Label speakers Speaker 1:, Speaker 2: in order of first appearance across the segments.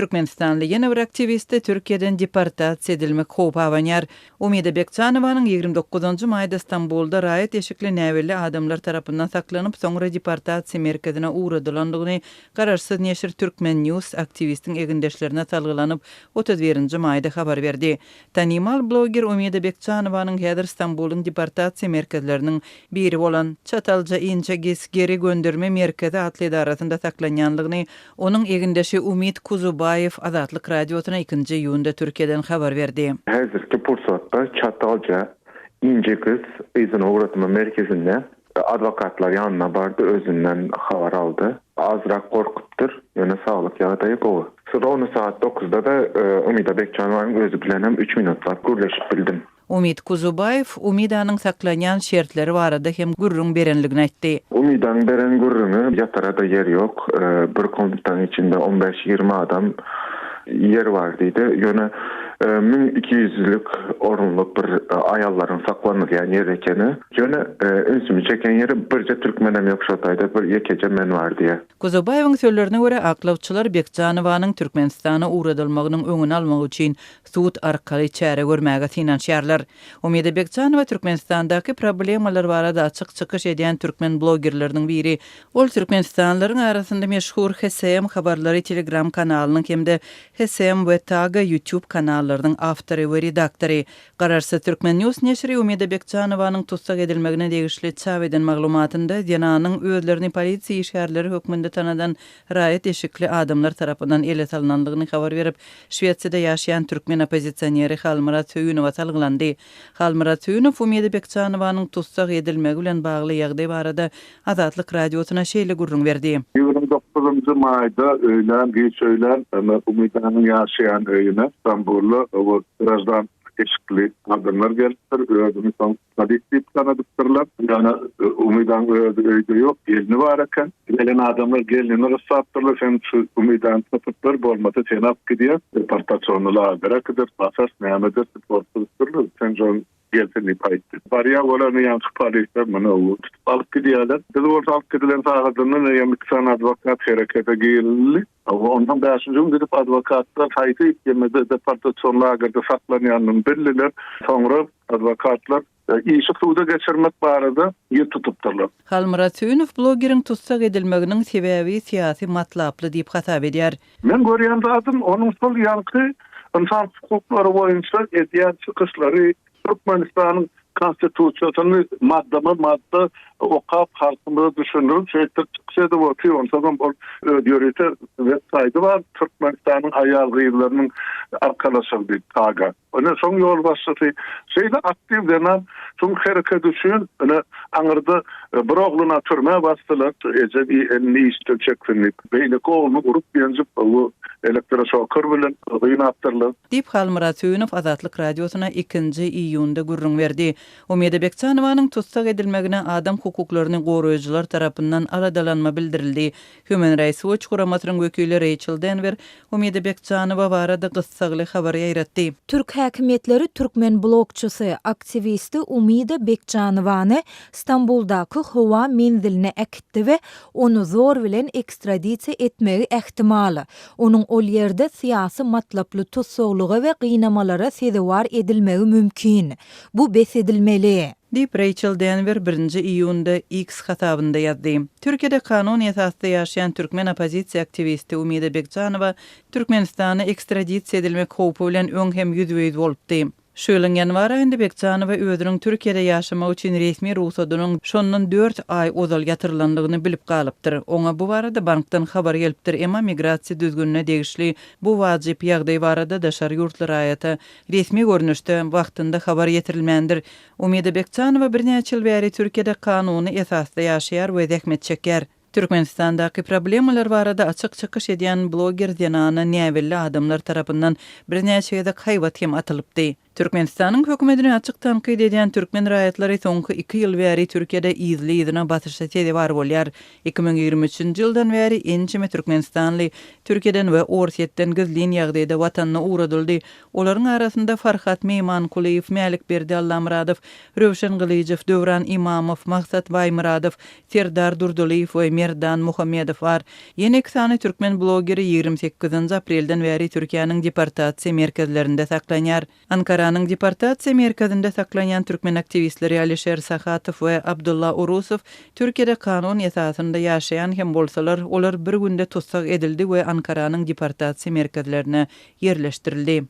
Speaker 1: Türkmenistanlı yeni bir aktivisti Türkiye'den deportasiya edilmek hopu avanyar. Umida Bekçanovanın 29. mayda İstanbul'da rayet eşikli näwelli adamlar tarapından saklanıp sonra deportasiya merkezine uğradılandığını kararsız neşir Türkmen News aktivistin egindeşlerine talgılanıp 31. mayda haber verdi. Tanimal blogger Umida Bekçanovanın häzir İstanbul'un deportasiya merkezlerinin biri olan Çatalca İnçegiz geri gönderme merkezi adlı idarasında saklanyanlığını onun egindeşi Umid Kuzubayev Azatlık Radyosu'na 2. iyunda Türkiye'den haber verdi.
Speaker 2: Häzirki pursatda Çatalca İncegiz izin uğratma merkezinde advokatlar yanına bardı, özünden haber aldı. Azrak korkuttur, yöne sağlık yağdayı boğu. Sonra onu saat 9'da da Umida Bekçanovan'ın özü bilen hem 3 minutlar gürleşip bildim.
Speaker 1: Umid Kuzubayev, Umida'nın saklanyan şertleri varada hem gurrun berenligini aytdı.
Speaker 2: Umida'nın beren gurrunu yatarada yer yok. Bir komutan içinde 15-20 adam yer var deydi. Yöne 1200'lük orunlu bir ayalların saklanırken yer ekeni. Yöne ünsümü çeken yeri birce Türkmenem yok şotayda bir yekece men var diye.
Speaker 1: Kuzubayev'in sözlerine göre aklavçılar Bekçanovan'ın Türkmenistan'a uğradılmağının önünü almak için suud arkalı çare görmeye tinanşarlar. Umida Bekçanova Türkmenistan'daki problemalar barada açık çıkış eden Türkmen bloggerlerinin biri. Ol Türkmenistanlıların arasında meşhur HSM haberleri Telegram kanalının hem de HSM ve Taga YouTube kanallarının avtori ve redaktori. Kararsız Türkmen News neşri Umida Bekçanovan'ın tutsak edilmegine degişli çap eden maglumatında yananın özlerini polisiya işgärleri hükmünde tanadan rayet eşikli adamlar tarafından ele salınandığını haber verip Şveçya'da yaşayan Türkmen opozisyoneri Halmurat Höyünova talgılandı. Halmurat Höyünov Umida Bekçanovan'ın tutsak edilmegi bilen bagly ýagdaý barada Azatlyk Radyosu'na şeýle gurrun berdi.
Speaker 3: 29. mayda öğlen geç öğlen Umida'nın yaşayan öyüne İstanbul'da o birazdan eşikli adamlar geldiler. Ödümü sadistik tanıdıktırlar. Yani Umida'nın öyde yok. Gelini var eken. Gelen adamlar gelini rısattırlar. Sen Umida'nın tıpıtları bolmadı. Sen af gidiyor. Departasyonlu ağabey kadar basas neymedir. Sportuluşturlar. Sen son gelsin ipaytti. Bariya olanı yankı polisler bana o tutup alıp gidiyorlar. Biz orada alıp gidilen sağladığında yamiksan advokat harekete giyildi. Ondan başıncım gidip advokatlar haytı yemede departasyonlu ağabeyde saklanayanın belliler. Sonra advokatlar işi suda geçirmek barada yer tutupdurlar.
Speaker 1: Halmurat Höyünov bloggerin tutsak edilmeginin sebebi siyasi matlaplı diýip hasap edýär.
Speaker 3: Men görýän zadım onun sol yankı insan hukukları boyunca edýän çıkışları Türkmenistan'ın konstitusiýasyny madda okap halkymyzy düşünürüp şeýle çıkşady bolýar. Ondan bol ödýörete websaýty bar Türkmenistan'ın ayal gyýlarynyň arkalaşygy Taga. Ona soň ýol başlasy şeýle aktiv denen soň hereket üçin ana aňyrda bir oglyna türme basdylar. Ejebi elini işletjeksinlik. Beýle gowluny gurup ýenjip bu elektroşoker bilen gynattyrlar.
Speaker 1: Dip Halmurat Höyünov Azatlyk Radyosu'na 2. iyunda gurrun berdi. Umida Bekçanovan'ın tutsak edilmegine adam hukuklaryny goraýjylar tarapyndan aradalanma bildirildi. Human Rights Watch guramatynyň wekili Rachel Denver Umida Bekçanova barada gyssaly habar ýaratdy.
Speaker 4: Türk häkimetleri Türkmen blogçysy, aktivisti Umida Bekçanowany İstanbuldaky howa menziline ekitdi we onu zor bilen ekstradisiýa etmegi ähtimaly. Onuň ol ýerde syýasy matlaply tutsaklygy we gynamalara sebäwar edilmegi mümkin. Bu besedilmeli.
Speaker 1: Dip Rachel Denver 1. iyunda X hasabında yazdı. Türkiye'de kanun esasında yaşayan Türkmen opozisiya aktivisti Umida Bekçanova Türkmenistan'a ekstradisiya edilmek hopu bilen öň hem ýüzüýiz bolupdy. Şöyle ýanwar aýynda Bekçanova özüniň Türkiýede ýaşamak üçin resmi ruhsatynyň şondan 4 ay ozal ýatyrlandygyny bilip galypdyr. Oňa bu barada bankdan habar gelipdir, emma migrasiýa düzgününe degişli bu wajyp ýagdaý barada daşary ýurtlar aýata resmi görnüşde wagtynda habar ýetirilmendir. Umida Bekçanova bir näçe ýyl bäri Türkiýede kanuny esasda ýaşaýar we zähmet çeker. Türkmenistan'daki problemalar barada açık çıkış edýän blogger ýanana näwelli adamlar tarapyndan bir näçe ýerde haýbat hem atylypdy. Türkmenistan'ın hökümetini açık tankid eden Türkmen raýatlary soňky 2 ýyl bäri Türkiýede izli-izine batyrşa tedi bar bolýar. 2023-nji ýyldan bäri ençime Türkmenistanly Türkiýeden we Orsetden gizlin ýagdaýda watanyna uğradyldy. Olaryň arasynda Farhat Meymankuliýew, Mälik Berdi Allamradow, Röwşen Gylyjew, Döwran Imamow, Maksat Baýmuradow, Serdar Durduliýew we Merdan Muhammedow bar. Ýene iki sany türkmen blogeri 28 aprelden bäri Türkiýanyň deportasiýa merkezlerinde saklanýar. Ankaranyň deportasiýa merkezinde saklanýan türkmen aktivistleri Alişer Sakatow we Abdullah Urusov Türkiýede kanun esasynda ýaşaýan hem bolsalar olar bir günde tutsak edildi we Ankaranyň deportasiýa merkezlerine yerleştirildi.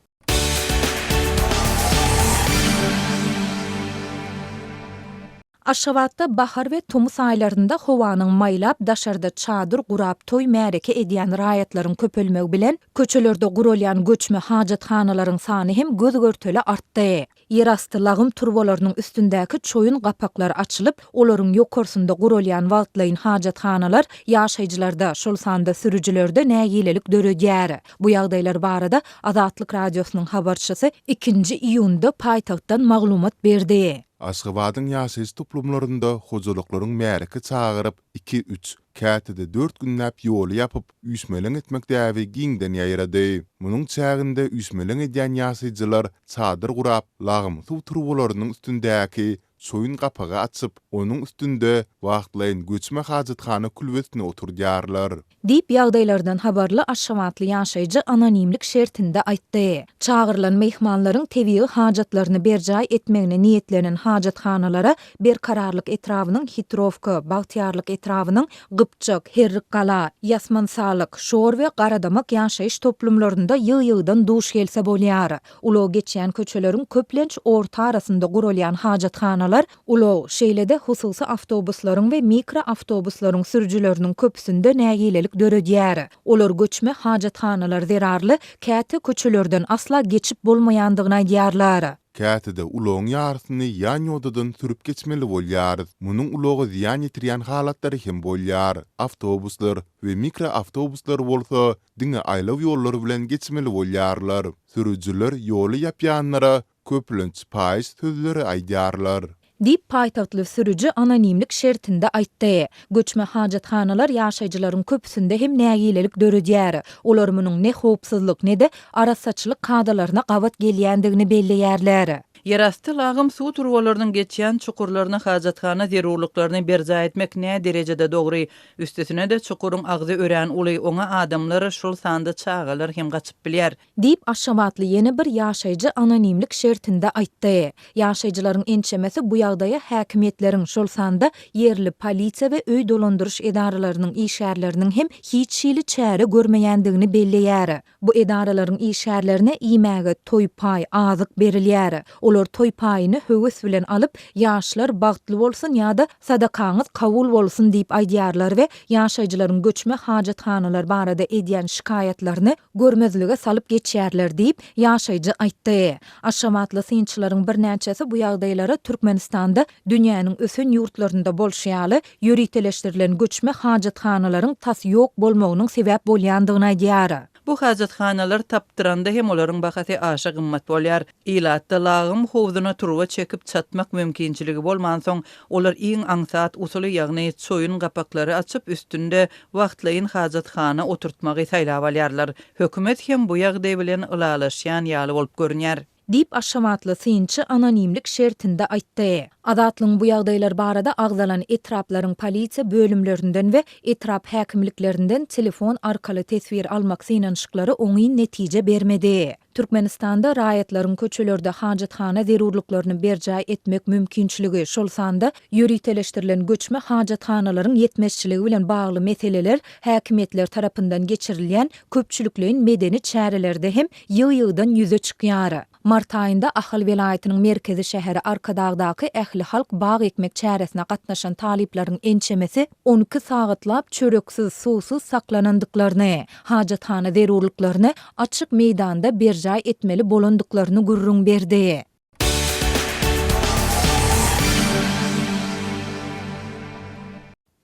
Speaker 4: Aşgabatda bahar ve tumus aylarında howanyň maýlap daşarda çadır gurap toy märeke edýän raýatlaryň köpelmegi bilen köçelerde gurulýan göçme hajathanalaryň sany hem göz görteli artdy. Yerasty lagym turbolarynyň üstündäki çoyun gapaklary açylyp, olaryň ýokarsynda gurulýan wagtlaýyn hajathanalar ýaşaýjylarda şol sanda sürüjilerde nägilelik döredýär. Bu ýagdaýlar barada Azatlyk radiosynyň habarçysy 2-nji iýunda paýtagtdan maglumat berdi.
Speaker 5: Aşgabatyň ýaşaýyş toplumlarynda hojalyklaryň märeke çagyryp 2-3 kätede 4 günläp ýoly ýapyp üsmeleň etmek däwi giňden ýaýrady. Munyň çäginde üsmeleň edýän ýaşaýjylar çadyr gurap, lagym suw turbolarynyň üstündäki soyun gapagy açyp, onuň üstünde wagtlaýyn göçme hajathana kulbetine oturýarlar.
Speaker 4: Dip ýagdaýlardan habarly Aşgabatly ýaşaýjy anonimlik şertinde aýtdy. Çağırılan mehmanlaryň tebii hajatlaryny berjaý etmegine niýetlenen hajathanalara berkararlyk etrawynyň Hitrovka, Bagtyarlyk etrawynyň Gypçak, Herrikkala, Ýasmansalyk, Şor we Garadamak ýaşaýyş toplumlarynda ýygy-ýygydan duş gelse bolýar. Ulo geçýän köçeleriň köplenç orta arasynda gurulýan hajathanalar ulo şeýlede hususy awtobuslaryň we mikro awtobuslaryň sürüjileriniň köpüsinde nägilelik döredýär. Olar göçme hajathanalar zerarly käte köçelerden asla geçip bolmaýandygyny aýdýarlar.
Speaker 5: Kätede uloň ýarysyny ýan ýoldadan sürüp geçmeli bolýar. Munyň ulogy ziýan ýetirýän halatlary hem bolýar. Awtobuslar we mikro awtobuslar bolsa, diňe aýlaw ýollary bilen geçmeli bolýarlar. Sürüjiler ýoly ýapýanlara köplenç paýyz sözleri aýdýarlar.
Speaker 4: Dip paýtagtly sürüji anonimlik şertinde aýtdy. Göçme hajathanalar ýaşaýjylaryň köpüsinde hem nägilelik döredýär. Olar munyň ne howpsuzlyk ne de arasaçylyk kadalaryna gabat gelýändigini belleýärler.
Speaker 1: Yerasty lagym suw turbolarynyň geçýän çukurlaryna hajathana zerurlyklaryny berja etmek nä derejede dogry. Üstesine de çukuryň agzy örän uly oňa adamlar şol sanda çagalar hem gaçyp bilýär.
Speaker 4: Dip Aşgabatly ýene bir ýaşaýjy anonimlik şertinde aýtdy. Ýaşaýjylaryň ençemesi bu ýagdaýa häkimetleriň şol sanda yerli polisiýa we öý dolandyryş edaralarynyň işgärleriniň hem hiç şeýle çäre görmeýändigini belleýär. Bu edaralaryň işgärlerine iýmäge toy paý azyk berilýär. Olar toy paýyny höwes bilen alyp, ýaşlar bagtly bolsun ýa-da sadakaňyz kabul bolsun diýip aýdýarlar we ýaşaýjylaryň göçme hajathanalar barada edýän şikaýatlaryny görmezlige salyp geçýärler diýip ýaşaýjy aýtdy. Aşgabatly synçylaryň bir näçesi bu ýagdaýlara Türkmenistanda dünýäniň ösen ýurtlarynda bolşýaly ýöriteleşdirilen göçme hajathanalaryň tas ýok bolmagynyň sebäp bolýandygyny aýdýar.
Speaker 1: Bu hajathanalar tapdyranda hem olaryň bahasy aşa gymmat bolýar. Ilatda lagym howduna turwa çekip çatmak mümkinçiligi bolman soň olar iň aňsat usuly ýagny çoyun gapaklary açyp üstünde wagtlaýyn hajathana oturtmagy saýlap alýarlar. Hökümet hem bu ýagdaý bilen ylalaşýan ýaly bolup görünýär.
Speaker 4: Dip Aşgabatly synçy anonimlik şertinde aýtdy. Azatlyň bu ýagdaýlar barada agzalan etraplaryň polisiýa bölümlerinden we etrap häkimliklerinden telefon arkaly tesbir almak synanşyklary oňy netije bermedi. Türkmenistanda raýatlaryň köçelerde hajathana zerurlyklaryny berjaý etmek mümkinçiligi şol sanda ýöriteleşdirilen göçme hajathanalaryň ýetmezçiligi bilen bagly meseleler häkimetler tarapyndan geçirilýän köpçülikliň medeni çärelerde hem ýygy-ýygydan ýüze çykýar. Mart aýynda Ahal welaýatynyň merkezi şäheri Arkadagdaky ähli halk bag ekmek çäresine gatnaşan talyplaryň ençemesi 12 sagatlap çöreksiz, suwsuz saklanandyklaryny, hajathana zerurlyklaryny açyk meýdanda berjaý etmeli bolandyklaryny gurrun berdi.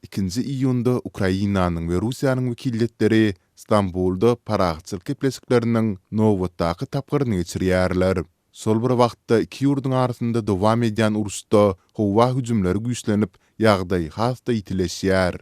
Speaker 5: Ikinci iýunda Ukrainanyň we Russiýanyň wekilletleri Stambulda paragçylyk keplesikleriniň nowatdaky tapgyryny geçirýärler. Sol bir wagtda iki ýurdun arasynda dowam edýän urusda howa hüjümleri güýçlenip, ýagdaý hasda itileşýär.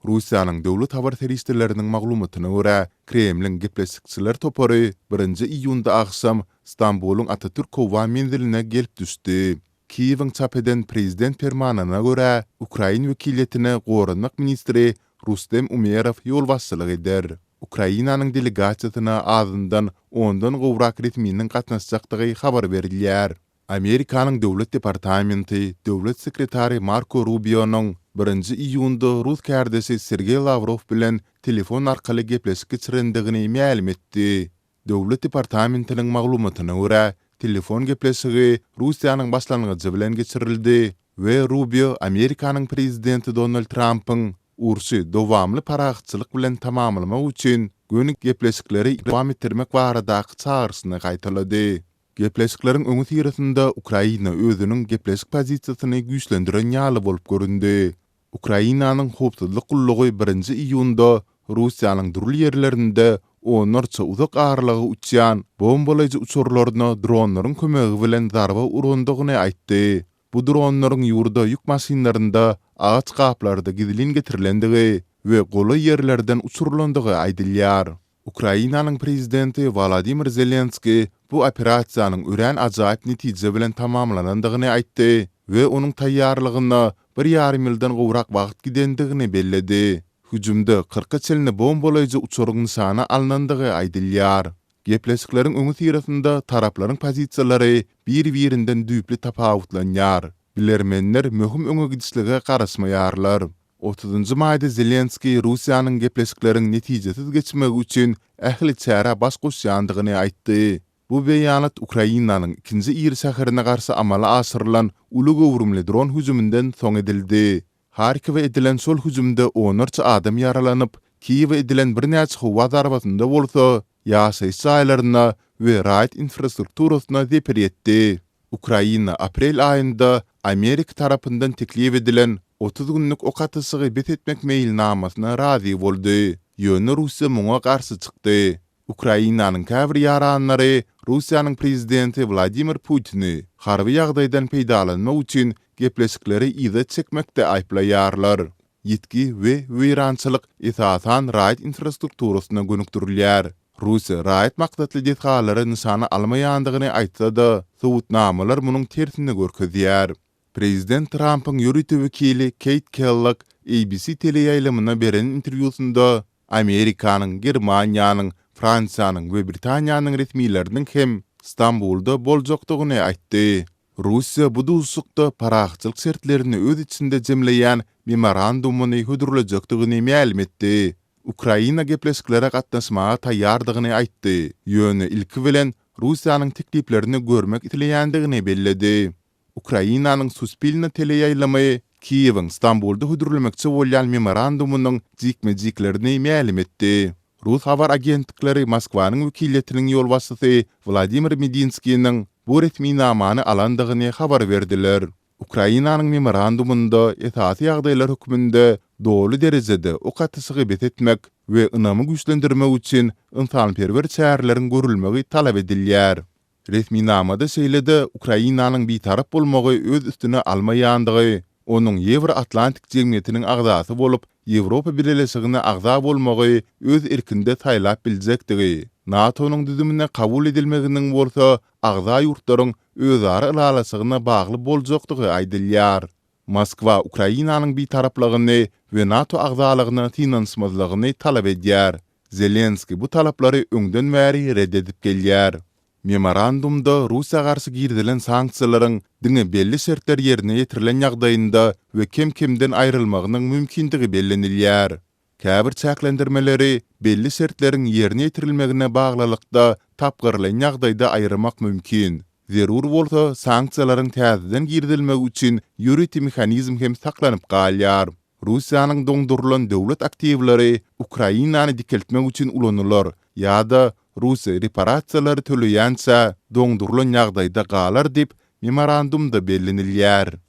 Speaker 5: Russiýanyň döwlet habar teristleriniň maglumatyna görä, Kremlin gepleşikçiler topary 1 iýunda aksam Stambuluň Atatürk howa menziline gelip düşdi. Kiýewiň çap eden prezident fermanyna görä, Ukraina wekiliyetine gorunmak ministri Rustem Umerov ýol başçylyk eder. Ukrainanyň delegasiýasyna azyndan 10dan gowrak resminiň gatnaşjakdygy habar berilýär. Amerikanyň döwlet departamenti döwlet sekretary Marco Rubio'nyň 1 iýunda Rus kärdesi Sergey Lavrov bilen telefon arkaly gepleşik geçirendigini ma'lum etdi. Döwlet departamentiniň maglumatyna görä, telefon gepleşigi Russiýanyň başlangyjy bilen geçirildi we Rubio Amerikanyň prezidenti Donald Trump'yň ursy dowamly paraxçylyk bilen tamamlamak üçin gönik gepleşikleri dowam etdirmek baradaky çağrısyny gaýtalady. Gepleşikleriň öňü tirasynda Ukraina özüniň gepleşik pozisiýasyny güýçlendiren ýaly bolup göründi. Ukrainanyň howpsuzlyk gullugy 1 iýunda Russiýanyň durly ýerlerinde onlarça uzak ağırlığı uçyan bombalayıcı uçurlarına dronların kömegi bilen zarba urandygyny aýtdy. Bu dronların ýurda yük maşinlarında, ağaç kaplarda gidilin getirilendigi we goly ýerlerden uçurulandygy aýdylýar. Ukrainanyň prezidenti Vladimir Zelenski bu operasiýanyň ören ajaýyp netije bilen tamamlanandygyny aýtdy we onuň taýýarlygyna 1,5 ýyldan gowrak wagt gidendigini belledi. Hüjümde 40 çelini bombalayıcı uçuruň sany alınandygy aýdylýar. Gepleşikleriň öňü tirasynda taraplaryň pozisiýalary bir-birinden düýpli tapawutlanýar. Bilermenler möhüm öňe gidişlige garaşmaýarlar. 30 maýda Zelenski Russiýanyň gepleşikleriň netijesiz geçmegi üçin ähli çäre baş goşýandygyny aýtdy. Bu beýanat Ukrainanyň 2-nji ýer şäherine garşy amala aşyrylan uly gowrumly dron hüjümünden soň edildi. Harkiwe edilen sol hüjümde onlarça adam yaralanyp, Kiýewe edilen birnäçe howa zarbasynda bolsa, ýaşaýyş jaýlaryna we raýat infrastrukturasyna zepir etdi. Ukraina aprel aýynda Amerika tarapyndan teklip edilen 30 günlük ok atyşygy bet etmek meýilnamasyna razy boldy. Ýöne Russiýa muňa garşy çykdy. Ukrainanyň käbir ýaranlary Russiýanyň prezidenti Vladimir Putin'i harby ýagdaýdan peýdalanmak üçin gepleşikleri ýyda çekmekde aýplaýarlar. Ýetki we weýrançylyk esasan raýat infrastrukturasyna gönükdirilýär. Russiýa raýat maksatly detallary nişana almaýandygyny aýtsa-da, sowutnamalar munyň tersine görkezýär. Prezident Trump'yň ýörüti wekili Kate Kellogg ABC teleýaýlamyna beren interwýusynda Amerikanyň, Germaniýanyň, Fransiýanyň we Britaniýanyň resmiýetleriniň hem Stambulda boljakdygyny aýtdy. Russiýa bu dusukda paraxçylyk sertlerini öz içinde jemleýän memorandumuny hödürlejakdygyny ma'lum etdi. Ukraina gepleşiklere gatnaşmaga taýýardygyny aýtdy. Ýöne ilki bilen Russiýanyň tekliplerini görmek itileýändigini belledi. Ukrainanyň Suspilna teleýaýlamy Kiýewiň Stambulda hödürlemekçi bolýan memorandumunyň jikme-jiklerini ma'lum etdi. Rus habar agentlikleri Moskwanyň wekiliyetiniň ýolbaşçysy Vladimir Medinskiýiň bu resmi namany alandygyny habar berdiler. Ukrainanyň memorandumunda esasy ýagdaýlar hökmünde dowly derejede ok atyşygy bet etmek we ynamy güýçlendirmek üçin ynsanperwer çärelerin görülmegi talap edilýär. Resmi namada şeýlede Ukrainanyň bir tarap bolmagy öz üstüne almaýandygy, onuň Ýewro-Atlantik jemgyýetiniň agzasy bolup, Ýewropa Birleşigine agza bolmagy öz erkinde taýlap biljekdigi, NATO'nyň düzümine kabul edilmeginiň bolsa agza ýurtlaryň özara ylalasygyna bagly boljakdygy aýdylýar. Moskwa Ukrainanyň bir taraplygyny we NATO agzalygyny finansmazlygyny talap edýär. Zelenski bu talaplary öňden bäri reddedip gelýär. Memorandumda Russiýa garşy girdilen sanksiýalaryň diňe belli şertler ýerine ýetirilen ýagdaýynda we kim-kimden aýrylmagynyň mümkindigi bellenilýär. Käbir çäklendirmeleri belli şertleriň ýerine ýetirilmegine baglylykda tapgyrlan ýagdaýda aýrymak mümkin. Zerur bolsa sanksiýalaryň täzeden girdilmegi üçin ýürüti mexanizm hem saklanyp galýar. Russiýanyň doňdurulan döwlet aktivleri Ukrainany dikeltmek üçin ulanýarlar ýa-da Russiýa reparasiýalary töleýänse doňdurulan ýagdaýda galar dip memorandumda bellenilýär.